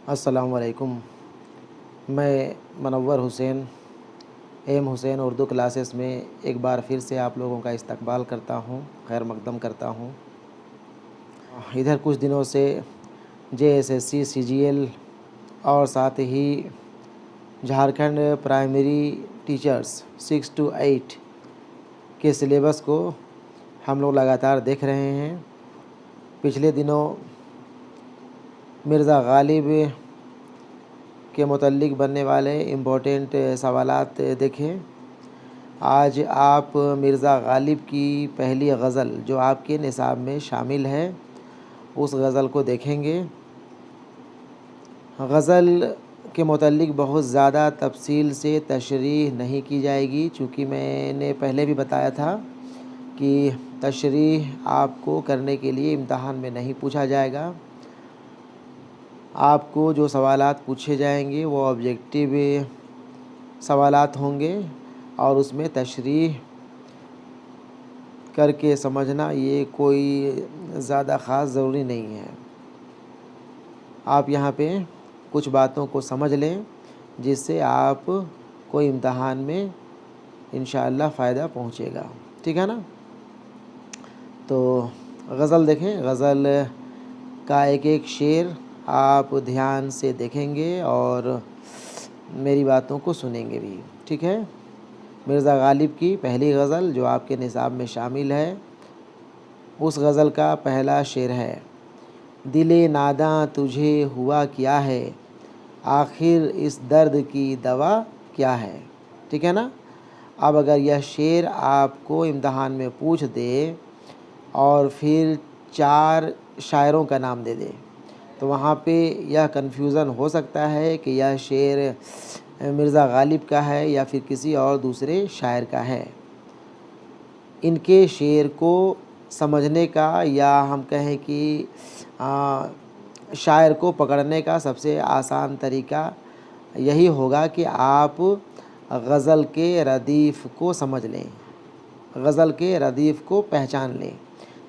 अस्सलाम वालेकुम। मैं मुनव्वर हुसैन एम हुसैन उर्दू क्लासेस में एक बार फिर से आप लोगों का इस्तकबाल करता हूँ, खैर मकदम करता हूँ। इधर कुछ दिनों से JSSC CGL और साथ ही झारखंड प्राइमरी टीचर्स 6 to 8 के सिलेबस को हम लोग लगातार देख रहे हैं। पिछले दिनों मिर्ज़ा गालिब के मुतल्लिक़ बनने वाले इम्पोर्टेंट सवालात देखें। आज आप मिर्ज़ा गालिब की पहली गज़ल जो आपके निसाब में शामिल है उस गज़ल को देखेंगे। गज़ल के मुतल्लिक़ बहुत ज़्यादा तफसील से तशरीह नहीं की जाएगी, चूँकि मैंने पहले भी बताया था कि तशरीह आपको करने के लिए इम्तहान में नहीं पूछा जाएगा। आपको जो सवालात पूछे जाएंगे वो ऑब्जेक्टिव सवालात होंगे और उसमें तशरीह करके समझना ये कोई ज़्यादा ख़ास ज़रूरी नहीं है। आप यहाँ पे कुछ बातों को समझ लें जिससे आप को इम्तहान में इंशाअल्लाह फ़ायदा पहुँचेगा, ठीक है ना। तो गज़ल देखें। गज़ल का एक एक शेर आप ध्यान से देखेंगे और मेरी बातों को सुनेंगे भी, ठीक है। मिर्ज़ा गालिब की पहली गज़ल जो आपके निसाब में शामिल है, उस गज़ल का पहला शेर है, दिले नादां तुझे हुआ क्या है, आखिर इस दर्द की दवा क्या है, ठीक है ना। अब अगर यह शेर आपको इम्तहान में पूछ दे और फिर 4 शायरों का नाम दे दे तो वहाँ पे यह कन्फ्यूज़न हो सकता है कि यह शेर मिर्ज़ा गालिब का है या फिर किसी और दूसरे शायर का है। इनके शेर को समझने का या हम कहें कि शायर को पकड़ने का सबसे आसान तरीका यही होगा कि आप गज़ल के रदीफ़ को समझ लें, गज़ल के रदीफ़ को पहचान लें।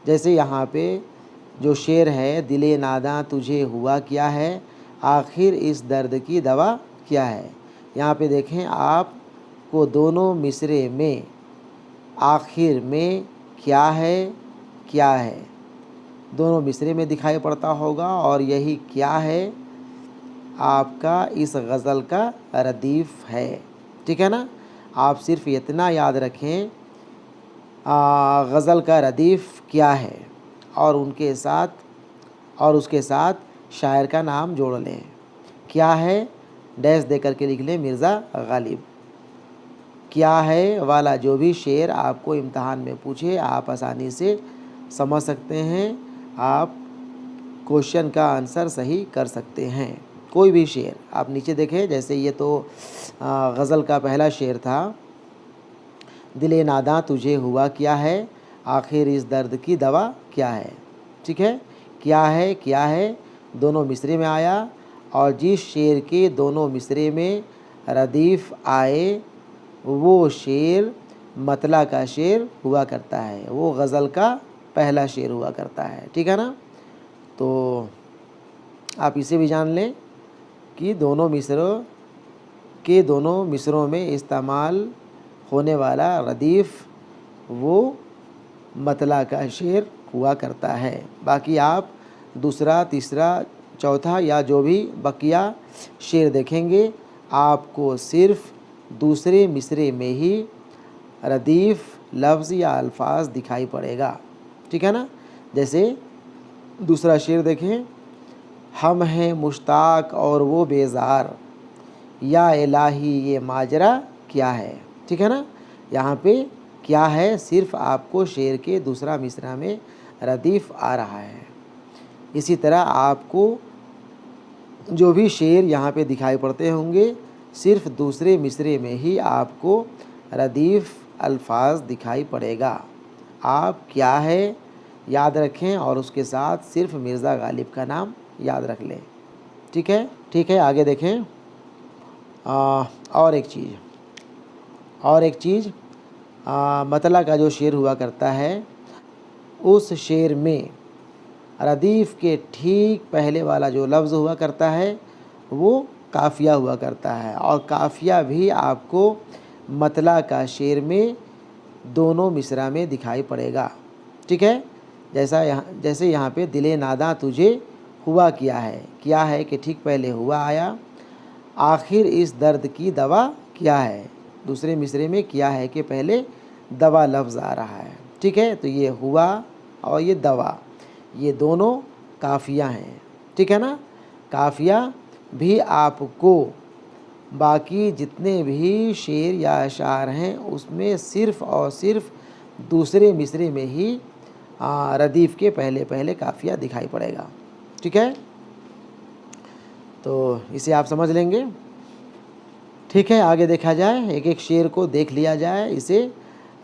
जैसे यहाँ पे जो शेर है, दिले नादां तुझे हुआ क्या है, आखिर इस दर्द की दवा क्या है। यहाँ पे देखें आपको दोनों मिसरे में आखिर में क्या है दोनों मिसरे में दिखाई पड़ता होगा और यही क्या है आपका इस गज़ल का रदीफ़ है, ठीक है ना। आप सिर्फ इतना याद रखें गज़ल का रदीफ़ क्या है और उसके साथ शायर का नाम जोड़ लें। क्या है डैश दे करके लिख लें मिर्ज़ा गालिब। क्या है वाला जो भी शेर आपको इम्तहान में पूछे आप आसानी से समझ सकते हैं, आप क्वेश्चन का आंसर सही कर सकते हैं। कोई भी शेर आप नीचे देखें, जैसे ये तो गज़ल का पहला शेर था, दिले नादां तुझे हुआ क्या है, आखिर इस दर्द की दवा क्या है, ठीक है। क्या है दोनों मिसरे में आया और जिस शेर के दोनों मिसरे में रदीफ़ आए वो शेर मतला का शेर हुआ करता है, वो गज़ल का पहला शेर हुआ करता है, ठीक है ना। तो आप इसे भी जान लें कि दोनों मिसरों में इस्तेमाल होने वाला रदीफ़ वो मतला का शेर हुआ करता है। बाकी आप दूसरा, तीसरा, चौथा या जो भी बकिया शेर देखेंगे आपको सिर्फ़ दूसरे मिसरे में ही रदीफ़ लफ्ज़ या अल्फाज दिखाई पड़ेगा, ठीक है ना। जैसे दूसरा शेर देखें, हम हैं मुश्ताक और वो बेज़ार, या इलाही ये माजरा क्या है, ठीक है ना। यहाँ पे क्या है सिर्फ़ आपको शेर के दूसरा मिसरा में रदीफ़ आ रहा है। इसी तरह आपको जो भी शेर यहाँ पे दिखाई पड़ते होंगे सिर्फ़ दूसरे मिसरे में ही आपको रदीफ़ अल्फाज दिखाई पड़ेगा। आप क्या है याद रखें और उसके साथ सिर्फ़ मिर्ज़ा गालिब का नाम याद रख लें, ठीक है। आगे देखें। और एक चीज़ मतला का जो शेर हुआ करता है उस शेर में रदीफ़ के ठीक पहले वाला जो लफ्ज़ हुआ करता है वो काफ़िया हुआ करता है। और काफ़िया भी आपको मतला का शेर में दोनों मिसरा में दिखाई पड़ेगा। ठीक है, जैसे यहाँ पे दिले नादा तुझे हुआ क्या है कि ठीक पहले हुआ आया, आखिर इस दर्द की दवा क्या है। दूसरे मिसरे में क्या है कि पहले दवा लफ्ज़ आ रहा है। ठीक है, तो ये हुआ और ये दवा, ये दोनों काफ़िया हैं। ठीक है ना। काफ़िया भी आपको बाकी जितने भी शेर या अशार हैं उसमें सिर्फ़ और सिर्फ दूसरे मिसरे में ही रदीफ़ के पहले पहले काफ़िया दिखाई पड़ेगा। ठीक है, तो इसे आप समझ लेंगे। ठीक है, आगे देखा जाए, एक एक शेर को देख लिया जाए। इसे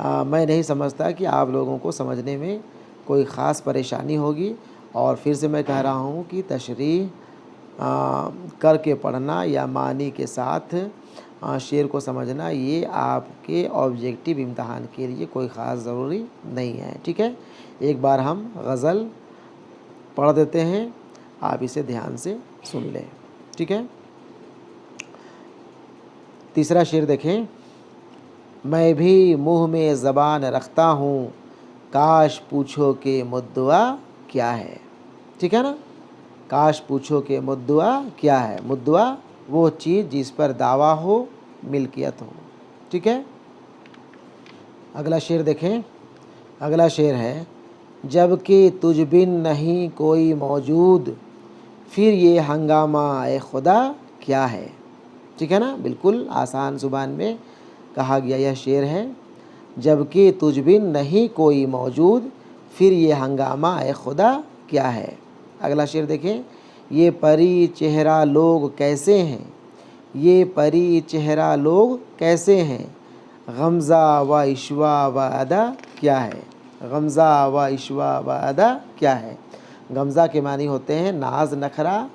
मैं नहीं समझता कि आप लोगों को समझने में कोई ख़ास परेशानी होगी। और फिर से मैं कह रहा हूँ कि तशरीह करके पढ़ना या मानी के साथ शेर को समझना ये आपके ऑब्जेक्टिव इम्तहान के लिए कोई ख़ास ज़रूरी नहीं है। ठीक है, एक बार हम गज़ल पढ़ देते हैं, आप इसे ध्यान से सुन लें। ठीक है, तीसरा शेर देखें। मैं भी मुँह में ज़बान रखता हूँ, काश पूछो कि मुद्दआ क्या है। ठीक है ना, काश पूछो कि मुद्दआ क्या है। मुद्दआ वो चीज़ जिस पर दावा हो, मिल्कियत हो। ठीक है, अगला शेर देखें। अगला शेर है, जबकि तुझ बिन नहीं कोई मौजूद, फिर ये हंगामा ए खुदा क्या है। ठीक है ना, बिल्कुल आसान ज़ुबान में कहा गया यह शेर है। जबकि तुझ बिन नहीं कोई मौजूद, फिर ये हंगामा ए खुदा क्या है। अगला शेर देखें। ये परी चेहरा लोग कैसे हैं, ये परी चेहरा लोग कैसे हैं, गमज़ा व इश्वा व अदा क्या है। गमज़ा व इश्वा व अदा क्या है। गमज़ा के मानी होते हैं नाज नखरा,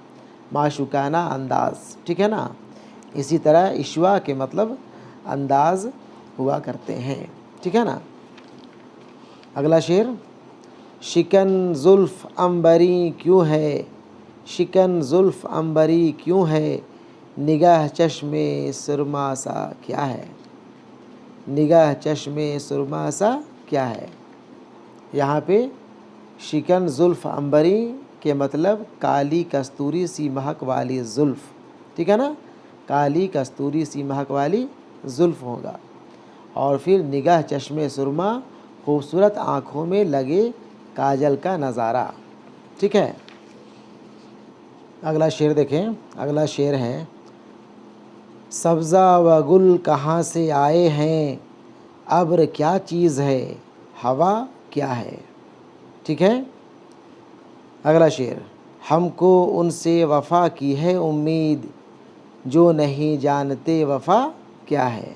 माशुकाना अंदाज़। ठीक है ना, इसी तरह इश्वा के मतलब अंदाज़ हुआ करते हैं। ठीक है ना। अगला शेर, शिकन जुल्फ़ अंबरी क्यों है, शिकन जुल्फ़ अंबरी क्यों है, निगाह चश्मे सुरमा सा क्या है। निगाह चश्मे सुरमा सा क्या है। यहाँ पे शिकन जुल्फ़ अंबरी के मतलब काली कस्तूरी सी महक वाली जुल्फ़। ठीक है ना, काली कस्तूरी सी महक वाली जुल्फ़ होगा। और फिर निगाह चश्मे सुरमा, खूबसूरत आँखों में लगे काजल का नज़ारा। ठीक है, अगला शेर देखें। अगला शेर है, सब्ज़ा व गुल कहाँ से आए हैं, अब्र क्या चीज़ है, हवा क्या है। ठीक है, अगला शेर, हमको उनसे वफ़ा की है उम्मीद, जो नहीं जानते वफ़ा क्या है।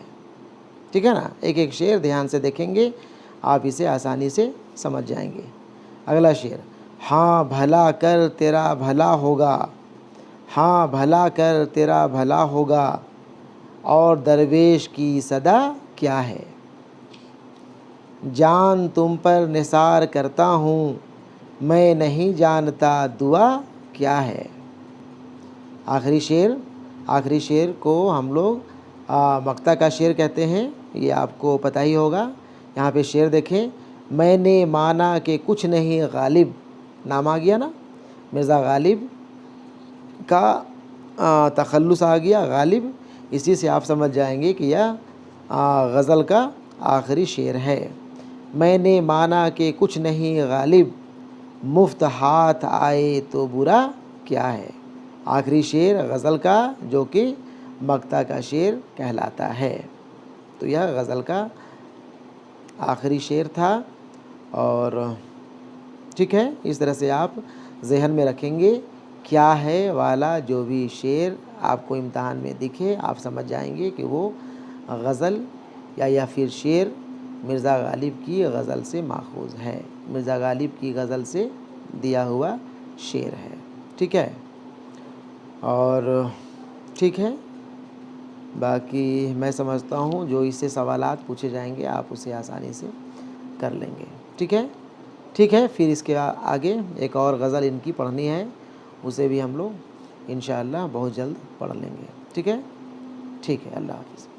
ठीक है ना, एक एक शेर ध्यान से देखेंगे, आप इसे आसानी से समझ जाएंगे। अगला शेर, हाँ भला कर तेरा भला होगा, हाँ भला कर तेरा भला होगा, और दरवेश की सदा क्या है। जान तुम पर निसार करता हूँ, मैं नहीं जानता दुआ क्या है। आखिरी शेर को हम लोग मक्ता का शेर कहते हैं, ये आपको पता ही होगा। यहाँ पे शेर देखें। मैंने माना कि कुछ नहीं गालिब, नाम आ गया ना, मिर्ज़ा गालिब का तखल्लुस आ गया, गालिब। इसी से आप समझ जाएंगे कि यह गज़ल का आखिरी शेर है। मैंने माना कि कुछ नहीं गालिब, मुफ्त हाथ आए तो बुरा क्या है। आखिरी शेर गज़ल का, जो कि मक्ता का शेर कहलाता है। तो यह गज़ल का आखिरी शेर था। और ठीक है, इस तरह से आप ज़हन में रखेंगे, क्या है वाला जो भी शेर आपको इम्तहान में दिखे, आप समझ जाएंगे कि वो गज़ल या फिर शेर मिर्ज़ा गालिब की गज़ल से माखूज़ है, मिर्ज़ा गालिब की गज़ल से दिया हुआ शेर है। ठीक है, और ठीक है, बाकी मैं समझता हूँ जो इससे सवालात पूछे जाएंगे आप उसे आसानी से कर लेंगे। ठीक है, फिर इसके आगे एक और गज़ल इनकी पढ़नी है, उसे भी हम लोग इंशाअल्लाह बहुत जल्द पढ़ लेंगे। ठीक है, ठीक है, अल्लाह हाफ़िज़।